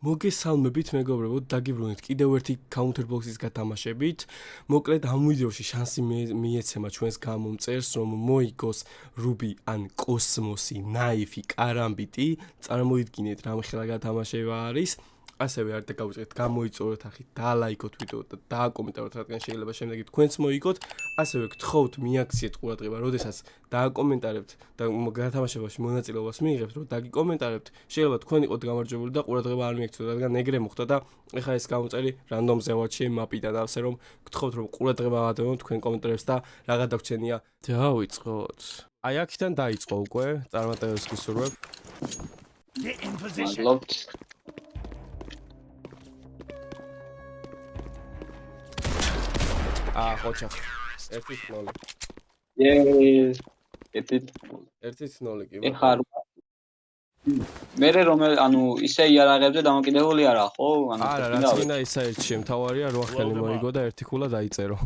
მოგესალმებით მეგობრებო, დაგიბრუნეთ კიდევ ერთი Counter Box-ის გათამაშებით. მოკლედ ამ ვიდეოში შანსი მიეცემა ჩვენს გამომწერს, რომ მოიგოს რუბი ან კოსმოსი, ნაიფი, კარამბიტი. წარმოიდგინეთ რამ ხელა გათამაშება არის. ასევე არ დაგავიწყეთ, გამოიწოროთ ახით, დაალაიქოთ ვიდეო და დააკომენტაროთ, რადგან შეიძლება შემდეგი თქვენც მოიგოთ. ასევე გთხოვთ მიაქციეთ ყურადღება, როდესაც დააკომენტარებთ და გათამაშებაში მონაწილეობას მიიღებთ, რომ დაგიკომენტარებთ, შეიძლება თქვენ იყოთ გამარჯვებული და ყურადღება არ მიაქციოთ, რადგან ეგრე მოხდა და ეხლა ეს გამომწერი რანდომზე ვაჩიე მაპიდან, ასე რომ გთხოვთ რომ ყურადღება ავადევნოთ თქვენ კომენტარებს და რაღა დაგვრჩენია. დავიწყოთ. აი აქიდან დაიწყო უკვე, წარმატებებს გისურვებ. ხოჩა 1-0. ერთი 1-0 კი. ეხლა მე ანუ ისე იარაღებზე დამოკიდებული არა ხო? არა, რაც მინდა ისა ერთში, მთავარია რო ახალი მოიგო და ერთი ქულა დაიწერო.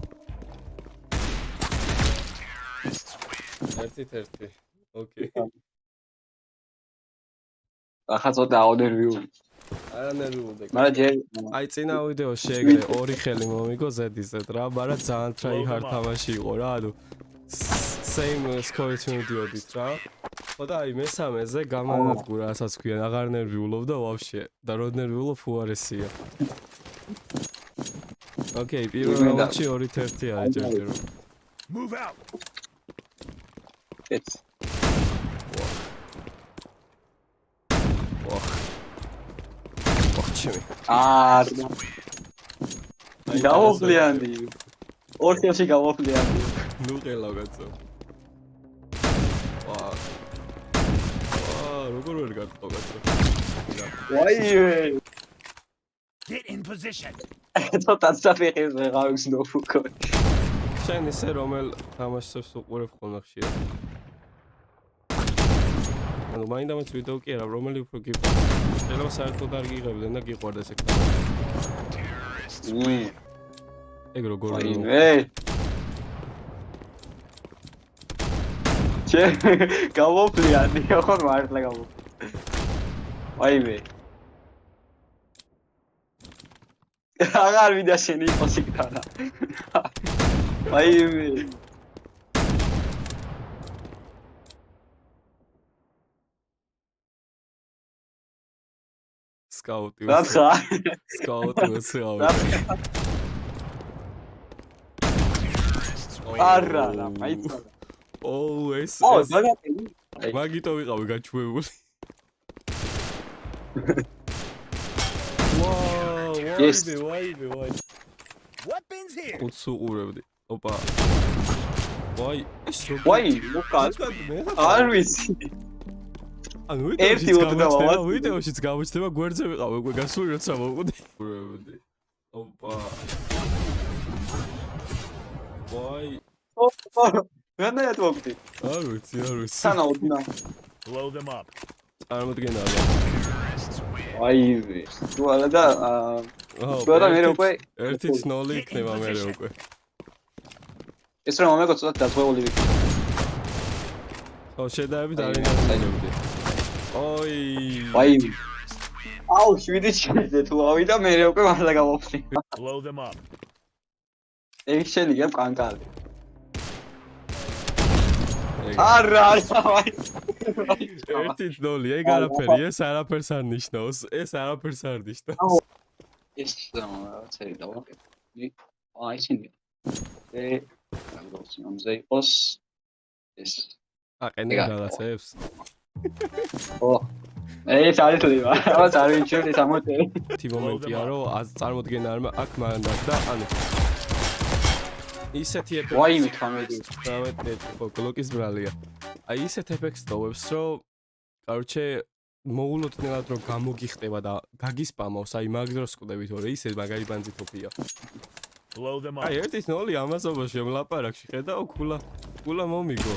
1-1. ოკეი. ახლა ცოტა აუდერვიული. არა ნერვიულდე. მაგრამ ჯერ აი წინა ვიდეოში ეგრე ორი ხელი მომიგო ზედიზეთ რა, მაგრამ ძალიან try hard თამაში იყო რა, ანუ same score-ით მივდიოდით რა. ხო და აი მესამეზე გამანადგურა, რასაც ქვიან, აღარ ნერვიულობდა ვაფშე და რო ნერვიულობ უარესია. ოკეი, პირველ რაუნდში 2-1 არის ჯერჯერობით. Move out. ეს გავოფლიანდი. ორქეში გავოფლიანდი. ნუ ყელა კაცო. როგორ ვერ გარტყო კაცო. ვაიე. Get in position. ცოტა საფეხის ვეღარ ვქო. შენ ისე რომელ თამაშებს უყურებ ხოლმე ხშირად? ანუ მაინდამაც ვიდეო კი არა, რომელი უფრო გიყვარდა. შეიძლება საერთოდ არ გიღებდნენ და გიყვარდეს ეგ თამაში. ეგ როგორ ვაიმე. გავოფლიანდი, ხო მართლა გავოფლიანდი. ვაიმე. აღარ ვიდა შენი იყოს იქანა. ვაიმე. Scout. Radha. Scout. არა, მაიცა. ეს მაგიტო ვიყავი გაჩვეული. ვაი. Weapons here. უცუყურებდი. ოპა. ვაი, ეს როგორ? ვაი, მოკაც. არ ვიცი. ანუ ვიდეოშიც გამოჩნდება გვერდზე ვიყავ უკვე გასული როცა მოვყდი. ოპა. ვაი. რანაირად მოვყდი? არ ვიცი. სანაოდნა. Blow them up. წარმოდგენა. ვაი. თუ არა და და მე უკვე 1-0 იქნება მე უკვე. ეს რომ მომეგო ცოტა დაზღვეული ვიქნა. ხო, შედაებით არ ინტერესებდი. ოი. ვაი. აუ, 7 შეიძლება თუ ავიდა მე უკვე მართლა გავოფლი. Blow them up. ეგ შენი გემ კანკალი. არა, ვაი. 1-0, ეგ არაფერი, ეს არაფერს არ ნიშნავს, ეს არაფერს არ ნიშნავს. ეს რაღაცები დავაკეთე. აი შენი. გამოსიმამზე იყოს ეს. აყენე რაღაცებს. ო. ეს არის თვითონ, რაღაც არ ვიცი ეს ამოწერი. თი მომენტია რომ წარმოდგენა არ აქ მანდა და ანუ ისეთი ეფექტი. ვაი მე 18. გლოკის ბრალია. აი ისეთ ეფექტს ტოვებს რომ კარჩე მოულოდნელად რომ გამოგიხტება და გაგისპამავს, აი მაგ დროს ხვდებით რომ ისე მაგარი ბანძიფობია. Blow them up. აი 1-0 ამასობაში ლაპარაკში ხედავ ქულა მომიგო.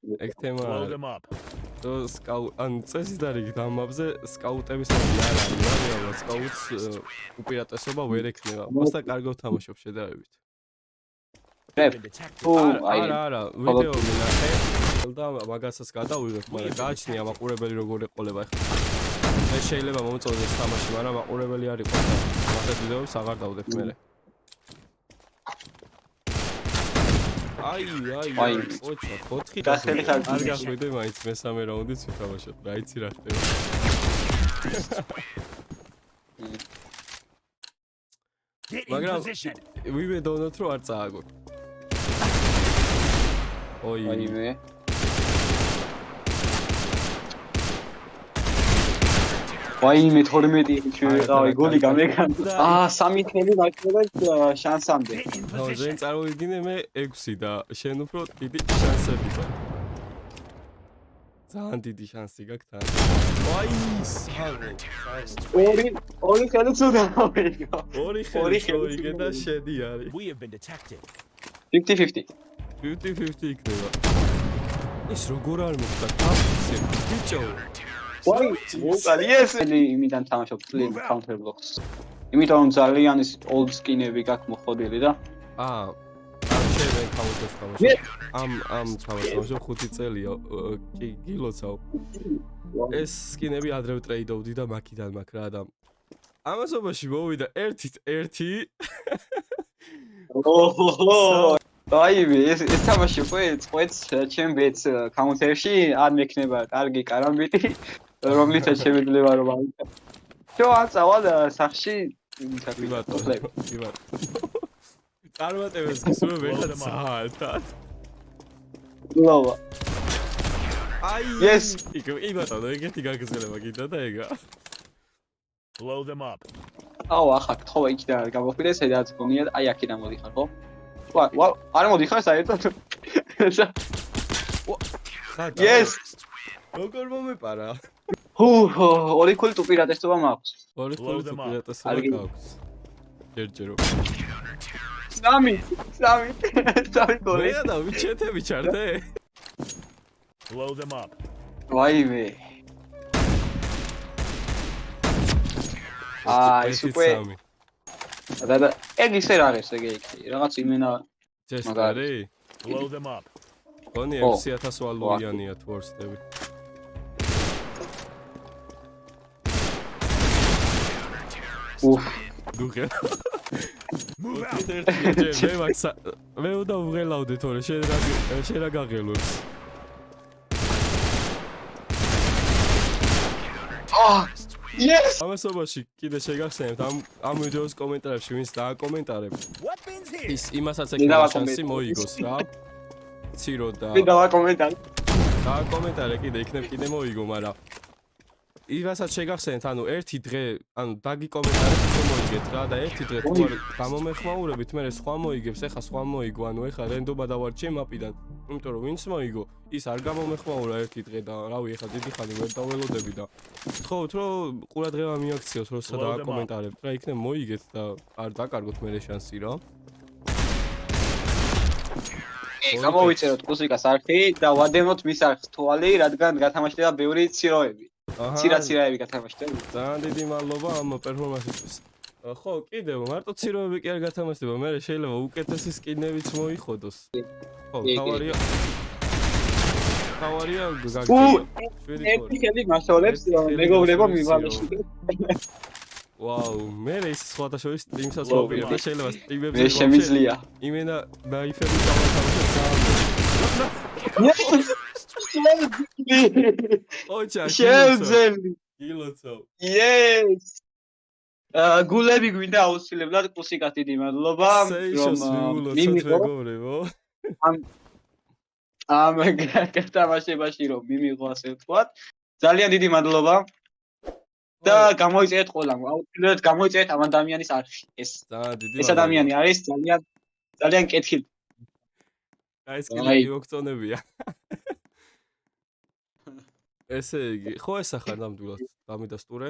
ეგ თემა Blow them up. ან წესით არის დამაბზე სკაუტების მოდი არ არის რა რეალურად სკაუტს უპირატესობა ვერ ექნება. მოსა კარგად თამაშობ შედარებით. არა, ვიდეო მინახე და მაგასაც გადავიღებ, მაგრამ გააჩნია მაყურებელი როგორ ეყოლება ახლა. მე შეიძლება მომწონდეს თამაში, მაგრამ მაყურებელი არ იყო და მაგათ ვიდეოებს აღარ დავდებ მე. აი, ოჩა, 4 გახელი ხარ. არ გახვიდე მაინც მესამე რაუნდიც ვთამაშობ, რა იცი რა ხდება. Get in მაგრამ position. ვიმედოვნოთ რომ არ წააგოთ. ვაიმე. ვაიმე 12 შევიყავი გოლი გამეკანა. 3 ხელი მაჩვენებს შანსამდე. Get in ნუ position. ზენ წარმოვიდგინე მე 6 და შენ უფრო დიდი შანსები გაქვს. ძალიან დიდი შანსი გაქვს თან. ვაი, საღო. ორი ხელი ცუდა მოვიგო. ორი ხელი შოიგე და შედი არის. We have been detected. 50-50. 50-50 იქნება. ის როგორ არ მოხდა კაფე ბიჭო. ვაი, მოკალი ეს იმიდან თამაშობ Slim Counter Blocks. იმიტომ ძალიან ის old skin-ები გაქვს მოხდილი და შენ Counter თამაშობ. ამ თამაშობ 5 წელია გილოცავ. ეს skin-ები ადრე ტრეიდოვდი და მაქიდან მაქ რა და ამასობაში მოვიდა 1-1 ოჰო დაივე ეს თამაში წყვეტს ჩემ ბეტს კაუნტერში არ მექნება კარგი კარამბიტი რომლითაც შემიძლია რომ ავიკეთო. შო აწავალ სახში ვიბატო. წარმატებას გისურვებ ერთად საათად. ლავა. აი Yes. იბატო, ეგეთი გაგზელება გინდა და ეგა. Blow them up. აუ ახლა თხოვა იქიდან გამოხვიდე სადაც გონია აი აქედან მოდიხარ ხო? ვა არ მოდიხარ საერთოდ. ხადა. Yes. როგორ მომეპარა? ორი ქული უპირატესობა მაქვს. ორი Blow ქულით them up. უპირატესობა Algi. გაქვს. ჯერჯერო. სამი გოლი. მე და ვიჩეთები ჩარტე? Blow them up. ვაიმე. ის უკვე და ეგ ისე რა არის ეგ რაღაც იმენა ჯესტარი? Blow them up. გონი ო. 6000 ვალუიანია თორსტები. დუღე. Move out. მე უნდა ვღელავდე თორე შენ რა გაღელვებს? Yes! ამასობაში კიდე შეგახსენებთ ამ ვიდეოს კომენტარებში ვინც დააკომენტარებს Weapons here. ის იმასაც ექნება შანსი მოიგოს რა. ცირო და მე დავაკომენტარი. დააკომენტარე კიდე მოიგო, მაგრამ იმასაც შეგახსენებთ, ანუ ერთი დღე, ანუ დაგიკომენტარეთ თუ მოიგეთ რა და ერთი დღე თუ არ გამომეხმაურებით, მე სხვა მოიგებს, ეხა სხვა მოიგო, ანუ ეხა რენდომა დავარჩიე მაპიდან. იმიტომ რომ ვინც მოიგო, ის არ გამომეხმაურა ერთი დღე და რავი, ეხა დიდი ხანი ვერ დაველოდები და თხოვთ რომ ყურადღება მიაქციოს, როცა დააკომენტარებთ რა, იქნებ მოიგეთ და არ დაკარგოთ მე შანსი რა. გამოვიწეროთ კუსიკას არხი და ვადენოთ მის არხს თვალი, რადგან გათამაშდება ბევრი ციროები. ცირა-ცირაები გათამაშდება. ძალიან დიდი მადლობა ამ პერფორმანსისთვის. ხო, კიდევ მარტო ციროები კი არ გათამაშდება, მე შეიძლება უკეთესი სკინებიც მოიხოდოს. ხო, თავარია გაგიგია. ერთი ხელი მასწავლებს მეგობრებო მივალეში. ვაუ, მე ის სხვათა შორის სტრიმსაც მოვიდა და შეიძლება სტრიმებზე მე შემიძლია. იმენა დაიფერი დავათავე. ოჩა, შემძელი. გილოცავ. Yes. გულები გვინდა აუცილებლად კუსიკას დიდი მადლობა რომ მიმიღო. ამ გათამაშებაში რომ მიმიღო ასე ვთქვათ. ძალიან დიდი მადლობა. და გამოიწერეთ ყველამ. აუცილებლად გამოიწერეთ ამ ადამიანის არხში ეს. ძალიან დიდი ეს ადამიანი არის ძალიან კეთილი. აი ეს კიდე მოგწონებია. ესე იგი, ხო ესახარ ნამდვილად გამიდასტურე?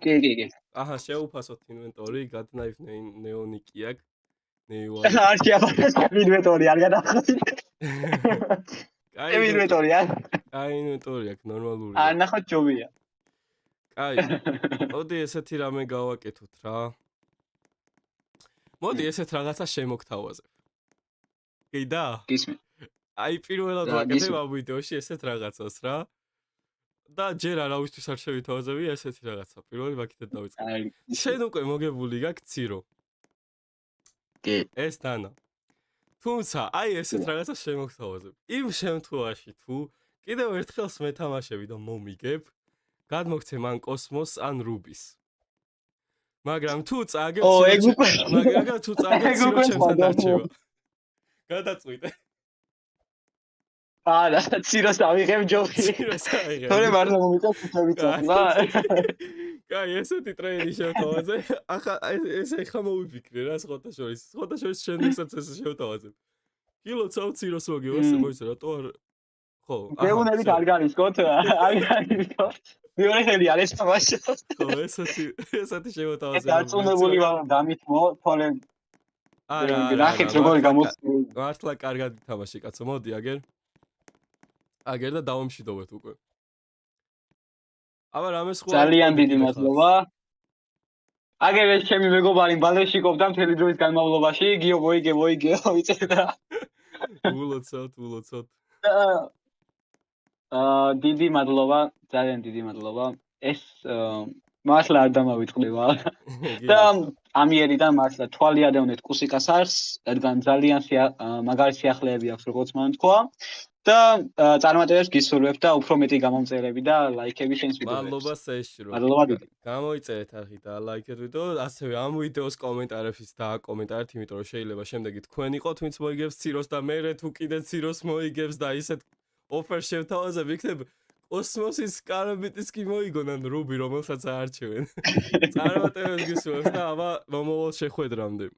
კი. აჰა, შეუფასოთ ინვენტორი, გადნაიფ ნეონიკი აქვს. ნეიუა. არ შეაფასეთ ინვენტორი, არ გადახდით. აი ინვენტორი არ. აი ინვენტორი აქვს ნორმალური. არ ნახოთ ჯობია. აი. მოდი ესეთი რამე გავაკეთოთ რა. მოდი ესეთ რაღაცა შემოგთავაზებ. კიდა? გისმენთ. აი პირველად ვაკეთებ ამ ვიდეოში ესეთ რაღაცას რა. და ჯერ არავისთვის არ შევითავაზები ესეთი რაღაცა. პირველი ვაკეთეთ დავიწყე. აი, შენ უკვე მოგებული გაქვს ცირო. კი. ეს დანა. თუმცა, აი ესეთ რაღაცას შემოგთავაზებ. იმ შემთხვევაში თუ კიდევ ერთხელს მეთამაშები და მომიგებ, გადმოგცე მან კოსმოს ან რუბის. მაგრამ თუ წაგებ ეგ უკვე მაგრამ თუ წაგებ ეგ ცირო უკვე ჩემთან სხვა დარჩება. გადაწყვიტე. არა, ციროს ავიღებ ჯობი. ციროს ავიღებ. თორე მარტო მომიწევ ფუთბოლი. კაი, ესეთი ტრეიდი შევთავაზე. ახლა ეს ახლა მოვიფიქრე რა სხვათა შორის. სხვათა შორის შენიცაც ეს შევთავაზებ. კილოცავ ციროს მოგივას, მოიცა რატო არ ხო, მეუნებით არ გარისკოთ, არ გარისკოთ. მეორე ხელი არის თამაში. ხო, ესეთი შევთავაზე. დაწუნებული ვარ დამით თორე არა, ნახეთ როგორ გამოსწორი. მართლა კარგად ითამაში კაცო, მოდი აგერ და დავამშვიდობეთ უკვე. აბა რამე სხვა ძალიან დიდი მადლობა. აგერ ეს ჩემი მეგობარი ბალეშიკობდა მთელი დროის განმავლობაში, გიო მოიგე ვიცედა. ულოცავთ. დიდი მადლობა, ძალიან დიდი მადლობა. ეს მართლა არ დამავიწყდება. და ამიერიდან მართლა თვალი ადევნეთ კუსიკას არს, რადგან ძალიან მაგარი სიახლეები აქვს, როგორც მან თქვა. და წარმატებებს გისურვებთ და უფრო მეტი გამომწერები და ლაიქები შენს ვიდეოებს. მადლობა სეშრო. მადლობა დიდი. გამოიწერეთ არხი და ლაიქეთ ვიდეო, ასევე ამ ვიდეოს კომენტარებში დააკომენტარეთ, იმიტომ რომ შეიძლება შემდეგი თქვენ იყოთ, ვინც მოიგებს ციროს და მე თუ კიდე ციროს მოიგებს და ისეთ ოფერს შევთავაზებ, იქნებ კოსმოსის კარაბიტის კი მოიგონან რუბი, რომელსაც აარჩევენ. წარმატებებს გისურვებთ და აბა მომავალ შეხვედრამდე.